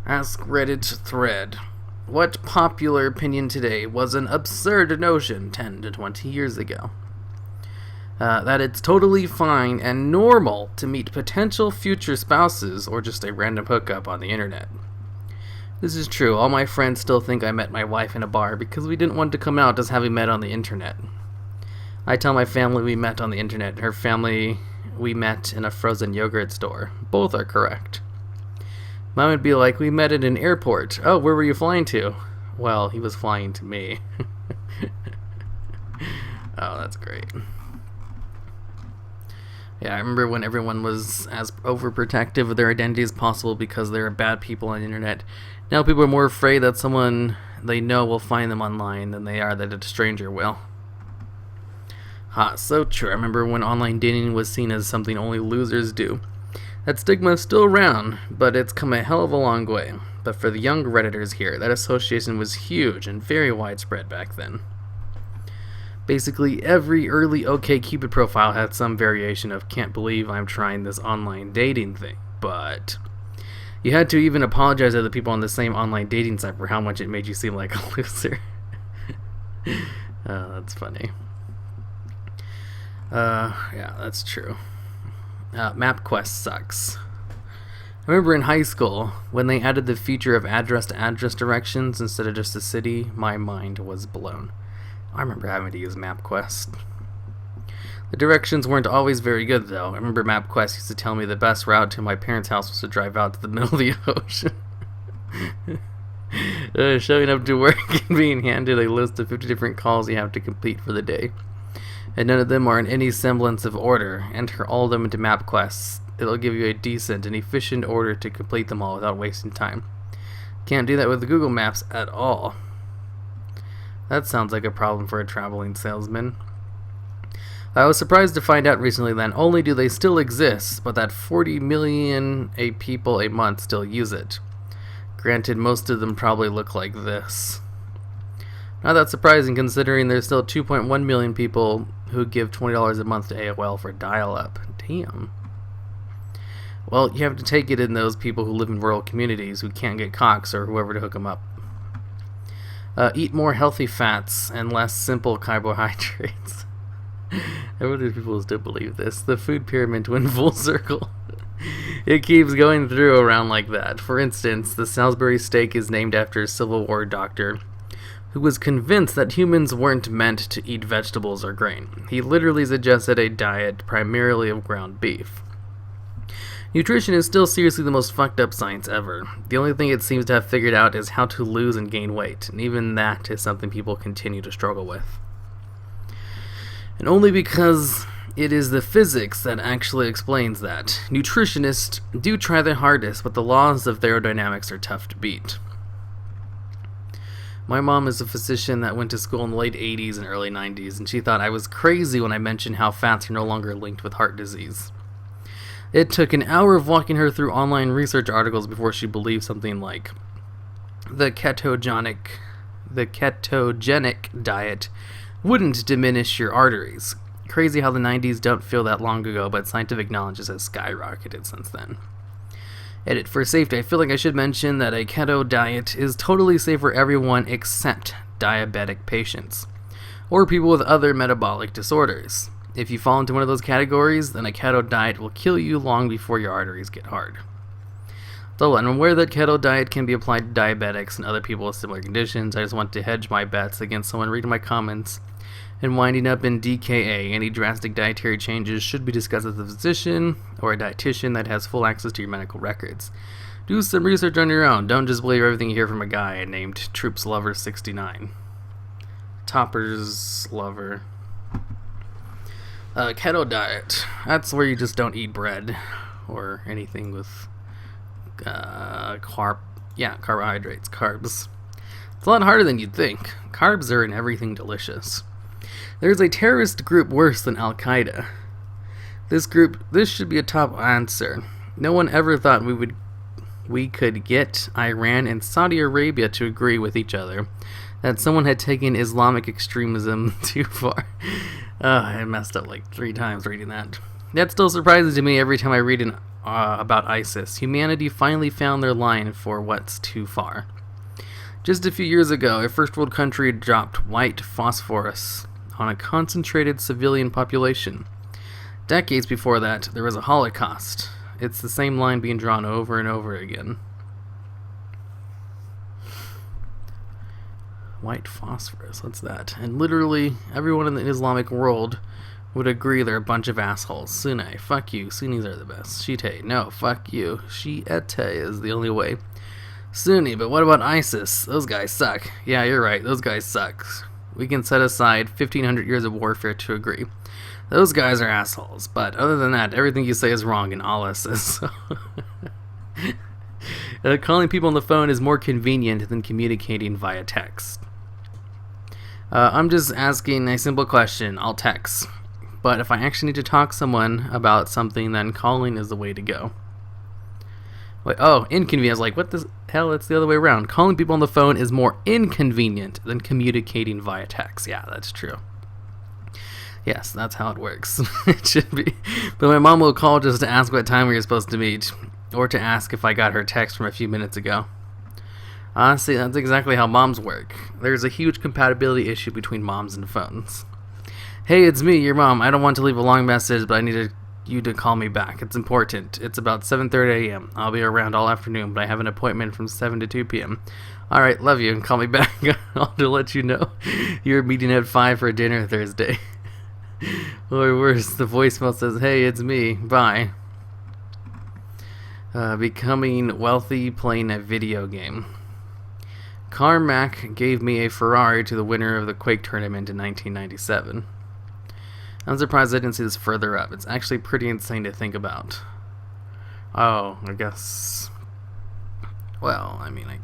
Askreddit thread. What popular opinion today was an absurd notion 10 to 20 years ago? That it's totally fine and normal to meet potential future spouses or just a random hookup on the internet. This is true. All my friends still think I met my wife in a bar because we didn't want to come out as having met on the internet. I tell my family we met on the internet. Her family, we met in a frozen yogurt store. Both are correct. Mom would be like, we met at an airport. Oh, where were you flying to? Well, he was flying to me. Oh, that's great. Yeah, I remember when everyone was as overprotective of their identity as possible because there are bad people on the internet. Now people are more afraid that someone they know will find them online than they are that a stranger will. So true. I remember when online dating was seen as something only losers do. That stigma is still around, but it's come a hell of a long way. But for the young Redditors here, that association was huge and very widespread back then. Basically, every early OkCupid profile had some variation of can't believe I'm trying this online dating thing, but you had to even apologize to the people on the same online dating site for how much it made you seem like a loser. Oh, that's funny. Yeah, that's true. MapQuest sucks. I remember in high school, when they added the feature of address-to-address directions instead of just a city, my mind was blown. I remember having to use MapQuest. The directions weren't always very good, though. I remember MapQuest used to tell me the best route to my parents' house was to drive out to the middle of the ocean. Showing up to work and being handed a list of 50 different calls you have to complete for the day. And none of them are in any semblance of order. Enter all of them into MapQuest. It'll give you a decent and efficient order to complete them all without wasting time. Can't do that with Google Maps at all. That sounds like a problem for a traveling salesman. I was surprised to find out recently that not only do they still exist, but that 40 million people a month still use it. Granted, most of them probably look like this. Not that surprising considering there's still 2.1 million people who give $20 a month to AOL for dial-up. Damn. Well, you have to take it in those people who live in rural communities who can't get Cox or whoever to hook them up. Eat more healthy fats and less simple carbohydrates. I wonder if people still believe this. The food pyramid went full circle. It keeps going through around like that. For instance, the Salisbury steak is named after a Civil War doctor who was convinced that humans weren't meant to eat vegetables or grain. He literally suggested a diet primarily of ground beef. Nutrition is still seriously the most fucked up science ever. The only thing it seems to have figured out is how to lose and gain weight, and even that is something people continue to struggle with. And only because it is the physics that actually explains that. Nutritionists do try their hardest, but the laws of thermodynamics are tough to beat. My mom is a physician that went to school in the late 80s and early 90s, and she thought I was crazy when I mentioned how fats are no longer linked with heart disease. It took an hour of walking her through online research articles before she believed something like the ketogenic diet wouldn't diminish your arteries. Crazy how the 90s don't feel that long ago, but scientific knowledge has skyrocketed since then. Edit: for safety, I feel like I should mention that a keto diet is totally safe for everyone except diabetic patients or people with other metabolic disorders. If you fall into one of those categories, then a keto diet will kill you long before your arteries get hard. Though I'm aware that keto diet can be applied to diabetics and other people with similar conditions, I just want to hedge my bets against someone reading my comments and winding up in DKA. Any drastic dietary changes should be discussed with a physician or a dietitian that has full access to your medical records. Do some research on your own. Don't just believe everything you hear from a guy named Troops Lover 69. Toppers Lover. Keto diet. That's where you just don't eat bread or anything with carbohydrates, carbs. It's a lot harder than you'd think. Carbs are in everything delicious. There's a terrorist group worse than Al-Qaeda. This should be a top answer. No one ever thought we could get Iran and Saudi Arabia to agree with each other that someone had taken Islamic extremism too far. I messed up like 3 times reading that. That still surprises to me every time I read an about ISIS. Humanity finally found their line for what's too far. Just a few years ago, a first world country dropped white phosphorus on a concentrated civilian population. Decades before that, there was a Holocaust. It's the same line being drawn over and over again. White phosphorus, what's that? And literally everyone in the Islamic world would agree they're a bunch of assholes. Sunni, fuck you. Sunnis are the best. Shiite, no, fuck you. Shiite is the only way. Sunni, but what about ISIS? Those guys suck. Yeah, you're right, those guys suck. We can set aside 1,500 years of warfare to agree. Those guys are assholes, but other than that, everything you say is wrong, and Allah says so. Calling people on the phone is more convenient than communicating via text. I'm just asking a simple question. I'll text. But if I actually need to talk to someone about something, then calling is the way to go. Wait, oh, inconvenient. Like, what the hell? It's the other way around. Calling people on the phone is more inconvenient than communicating via text. Yeah, that's true. Yes, that's how it works. It should be. But my mom will call just to ask what time we were supposed to meet, or to ask if I got her text from a few minutes ago. Honestly, that's exactly how moms work. There's a huge compatibility issue between moms and phones. Hey, it's me, your mom. I don't want to leave a long message, but I need you to call me back. It's important. It's about 7:30 a.m. I'll be around all afternoon, but I have an appointment from 7 to 2 p.m. Alright, love you, and call me back. I'll to let you know you're meeting at 5 for dinner Thursday. Or worse, the voicemail says, hey, it's me. Bye. Becoming wealthy playing a video game. Carmack gave me a Ferrari to the winner of the Quake tournament in 1997. I'm surprised I didn't see this further up. It's actually pretty insane to think about. Oh, I guess... Well, I mean, I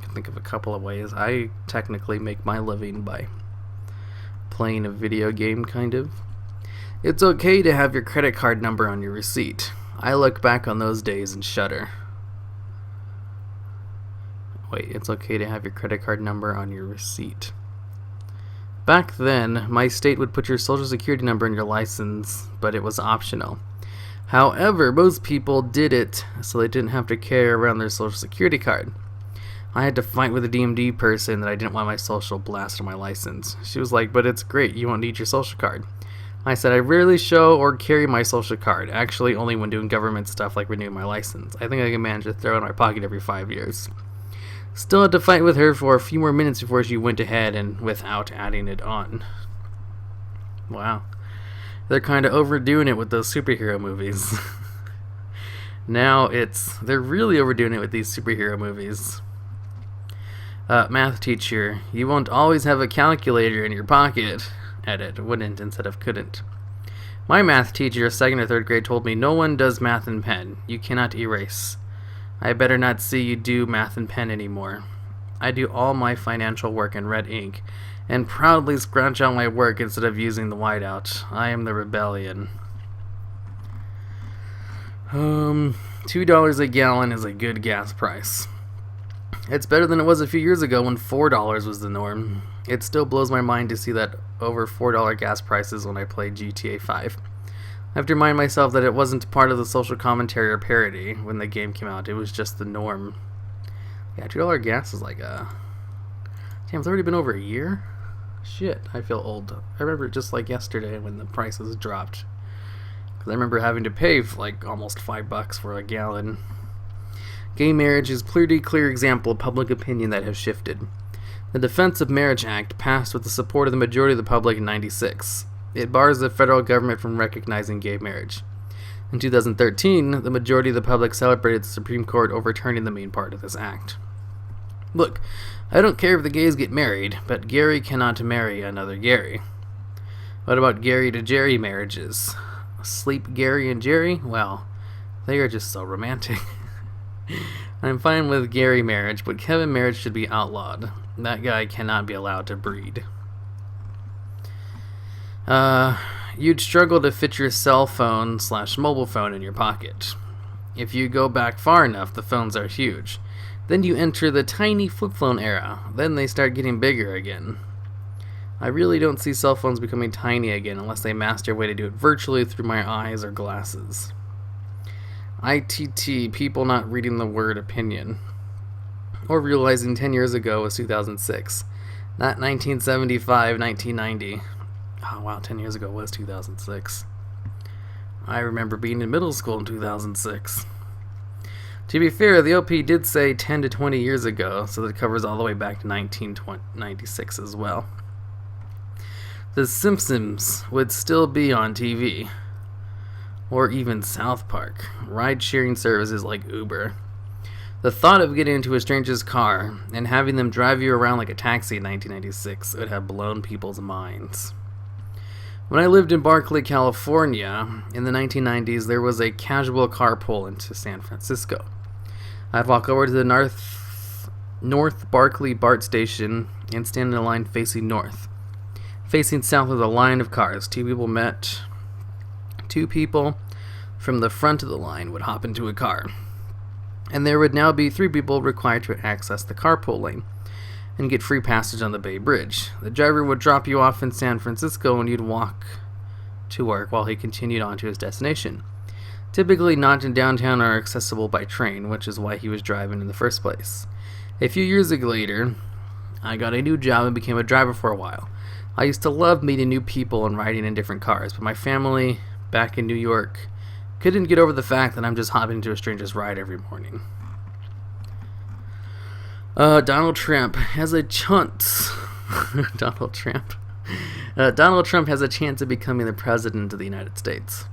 can think of a couple of ways. I technically make my living by playing a video game, kind of. It's okay to have your credit card number on your receipt. I look back on those days and shudder. Wait, it's okay to have your credit card number on your receipt. Back then, my state would put your social security number in your license, but it was optional. However, most people did it so they didn't have to carry around their social security card. I had to fight with a DMD person that I didn't want my social blasted on my license. She was like, but it's great, you won't need your social card. I said, I rarely show or carry my social card, actually only when doing government stuff like renewing my license. I think I can manage to throw it in my pocket every 5 years. Still had to fight with her for a few more minutes before she went ahead and without adding it on. Wow. They're kind of overdoing it with those superhero movies. Now they're really overdoing it with these superhero movies. Math teacher, you won't always have a calculator in your pocket. Edit, wouldn't instead of couldn't. My math teacher, 2nd or 3rd grade, told me no one does math in pen. You cannot erase. I better not see you do math in pen anymore. I do all my financial work in red ink, and proudly scratch out my work instead of using the whiteout. I am the rebellion. $2 a gallon is a good gas price. It's better than it was a few years ago when $4 was the norm. It still blows my mind to see that over $4 gas prices when I play GTA 5. I have to remind myself that it wasn't part of the social commentary or parody when the game came out. It was just the norm. Yeah, $2 gas is like a... Damn, it's already been over a year? Shit, I feel old. I remember it just like yesterday when the prices dropped. Because I remember having to pay like almost $5 for a gallon. Gay marriage is a pretty clear example of public opinion that has shifted. The Defense of Marriage Act passed with the support of the majority of the public in '96. It bars the federal government from recognizing gay marriage. In 2013, the majority of the public celebrated the Supreme Court overturning the main part of this act. Look, I don't care if the gays get married, but Gary cannot marry another Gary. What about Gary to Jerry marriages? Sleep Gary and Jerry? Well, they are just so romantic. I'm fine with Gary marriage, but Kevin marriage should be outlawed. That guy cannot be allowed to breed. You'd struggle to fit your cell phone / mobile phone in your pocket. If you go back far enough, the phones are huge. Then you enter the tiny flip phone era. Then they start getting bigger again. I really don't see cell phones becoming tiny again unless they master a way to do it virtually through my eyes or glasses. ITT, people not reading the word opinion. Or realizing 10 years ago was 2006. Not 1975, 1990. Oh wow, 10 years ago was 2006. I remember being in middle school in 2006. To be fair, the OP did say 10 to 20 years ago, so that covers all the way back to 1996 as well. The Simpsons would still be on TV. Or even South Park. Ride-sharing services like Uber. The thought of getting into a stranger's car and having them drive you around like a taxi in 1996 would have blown people's minds. When I lived in Berkeley, California, in the 1990s, there was a casual carpool into San Francisco. I'd walk over to the North Berkeley BART station and stand in a line facing north. Facing south was a line of cars. Two people met. Two people from the front of the line would hop into a car. And there would now be 3 people required to access the carpool lane and get free passage on the Bay Bridge. The driver would drop you off in San Francisco and you'd walk to work while he continued on to his destination. Typically not in downtown or accessible by train, which is why he was driving in the first place. A few years later, I got a new job and became a driver for a while. I used to love meeting new people and riding in different cars, but my family back in New York couldn't get over the fact that I'm just hopping into a stranger's ride every morning. Donald Trump has a chance. Donald Trump has a chance of becoming the president of the United States.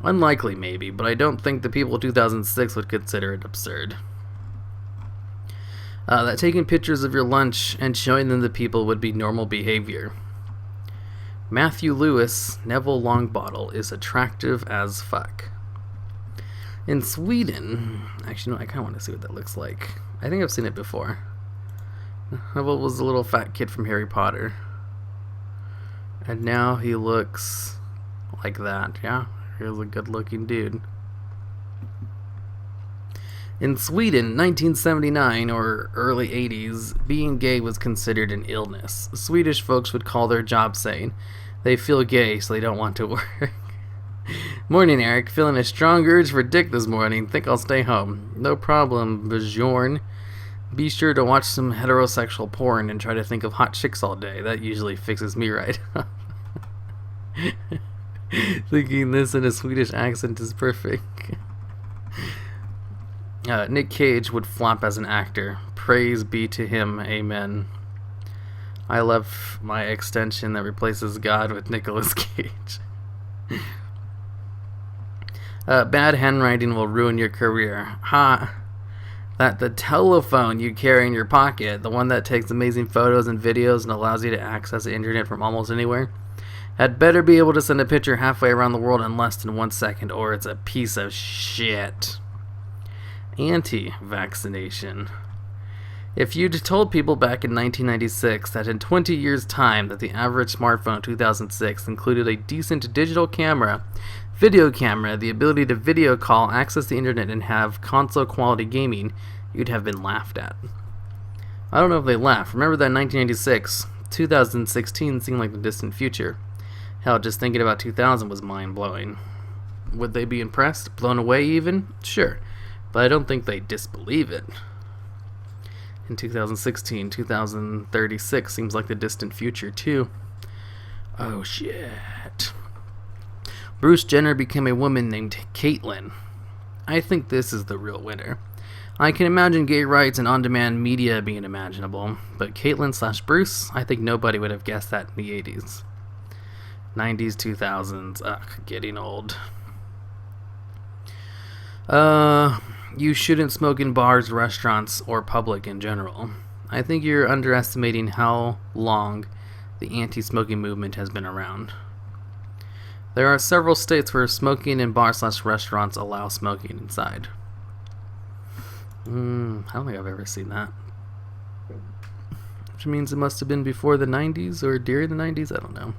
Unlikely, maybe, but I don't think the people of 2006 would consider it absurd. That taking pictures of your lunch and showing them to people would be normal behavior. Matthew Lewis, Neville Longbottle, is attractive as fuck. In Sweden, actually no, I kind of want to see what that looks like. I think I've seen it before. Neville was the little fat kid from Harry Potter. And now he looks like that, yeah? He's a good looking dude. In Sweden, 1979 or early 80s, being gay was considered an illness. Swedish folks would call their job saying they feel gay so they don't want to work. Morning, Eric. Feeling a strong urge for dick this morning. Think I'll stay home. No problem, Bjorn. Be sure to watch some heterosexual porn and try to think of hot chicks all day. That usually fixes me right up. Thinking this in a Swedish accent is perfect. Nick Cage would flop as an actor. Praise be to him. Amen. I love my extension that replaces God with Nicolas Cage. Bad handwriting will ruin your career. That the telephone you carry in your pocket, the one that takes amazing photos and videos and allows you to access the internet from almost anywhere, had better be able to send a picture halfway around the world in less than 1 second, or it's a piece of shit. Anti-vaccination. If you'd told people back in 1996 that in 20 years' time that the average smartphone in 2006 included a decent digital camera, video camera, the ability to video call, access the internet, and have console-quality gaming, you'd have been laughed at. I don't know if they laughed. Remember that in 1996, 2016 seemed like the distant future. Hell, just thinking about 2000 was mind-blowing. Would they be impressed? Blown away even? Sure. But I don't think they disbelieve it. In 2016, 2036 seems like the distant future, too. Oh, shit. Bruce Jenner became a woman named Caitlyn. I think this is the real winner. I can imagine gay rights and on-demand media being imaginable, but Caitlyn/Bruce, I think nobody would have guessed that in the 80s. 90s, 2000s, getting old. You shouldn't smoke in bars, restaurants, or public in general. I think you're underestimating how long the anti-smoking movement has been around. There are several states where smoking in bars/restaurants allow smoking inside. I don't think I've ever seen that. Which means it must have been before the 90s or during the 90s, I don't know.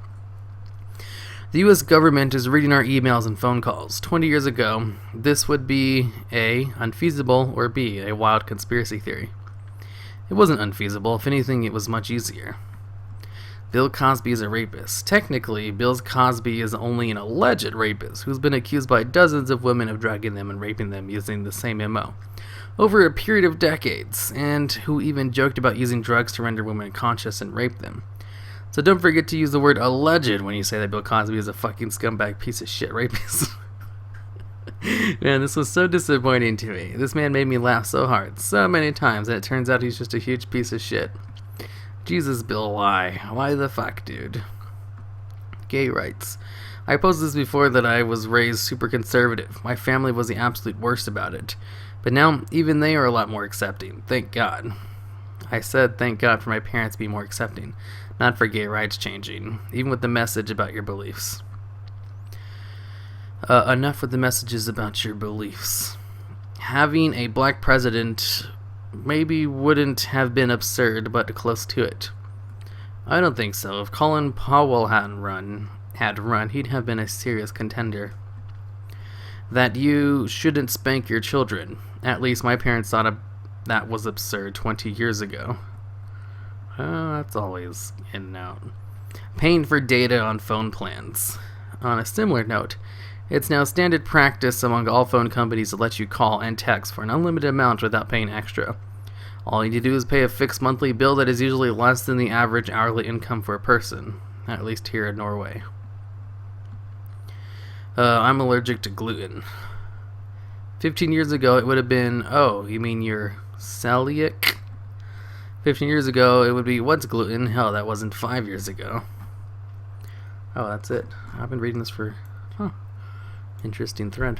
The U.S. government is reading our emails and phone calls. 20 years ago, this would be A, unfeasible, or B, a wild conspiracy theory. It wasn't unfeasible. If anything, it was much easier. Bill Cosby is a rapist. Technically, Bill Cosby is only an alleged rapist who's been accused by dozens of women of drugging them and raping them using the same MO over a period of decades, and who even joked about using drugs to render women unconscious and rape them. So don't forget to use the word alleged when you say that Bill Cosby is a fucking scumbag piece of shit rapist. Man, this was so disappointing to me. This man made me laugh so hard, so many times, and it turns out he's just a huge piece of shit. Jesus, Bill, why? Why the fuck, dude? Gay rights. I posted this before that I was raised super conservative. My family was the absolute worst about it. But now, even they are a lot more accepting. Thank God. I said thank God for my parents being more accepting, not for gay rights changing, even with the message about your beliefs. Enough with the messages about your beliefs. Having a black president maybe wouldn't have been absurd, but close to it. I don't think so. If Colin Powell had run, he'd have been a serious contender. That you shouldn't spank your children. At least my parents thought that was absurd 20 years ago. That's always in and out. Paying for data on phone plans. On a similar note, it's now standard practice among all phone companies to let you call and text for an unlimited amount without paying extra. All you need to do is pay a fixed monthly bill that is usually less than the average hourly income for a person, at least here in Norway. I'm allergic to gluten. 15 years ago, it would have been, oh, you mean you're celiac? 15 years ago, it would be, what's gluten? Hell, that wasn't 5 years ago. Oh, that's it. I've been reading this for... Interesting thread.